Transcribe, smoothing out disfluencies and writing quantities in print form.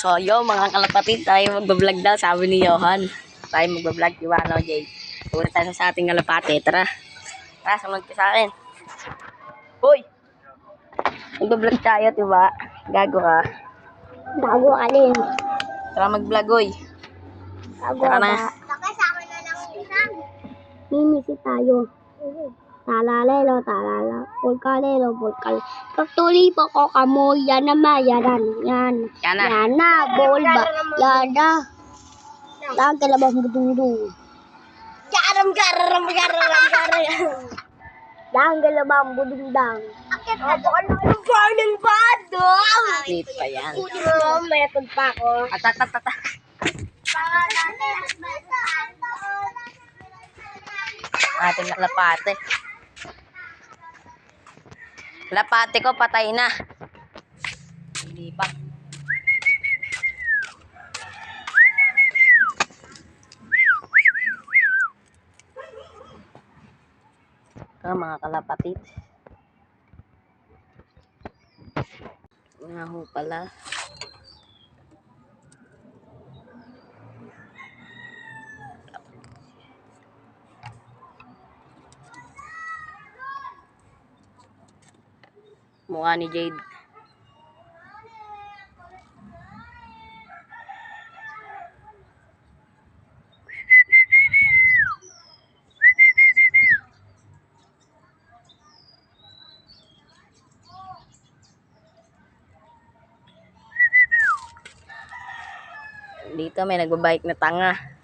So, yo, mga kalapatid, tayo magbablog daw, sabi ni Johan. Tayo magbablog, di ba, no, Jay? Tuna tayo sa ating kalapati, tara. Tara, sumunod ka sa akin. Hoy! Magbablog tayo, di ba? Gago ka. Bago ka din. Tara mag-vlog, hoy. Bago Tara ka na. ba? Pakasama na lang isang. Mimisi tayo. Talalelo, talala. Pulkalelo, pulkal. Pagtuli po ko kamo, yan na mayaran. Yan. Yan na. Yan na, bolba. Yan na. Lang ka labang budungdung. Garam, garam, garam, garam. Lang ka labang budungdang. Akit na doon yung burning bottom. Dito pa yan. Metod pa ako. Atatata. Ating kalapate. Lapate ko, patay na. Hindi pa. Mga kalapatid. Nga ho pala. Mukha ni Jade. Dito may nagbabike na tanga.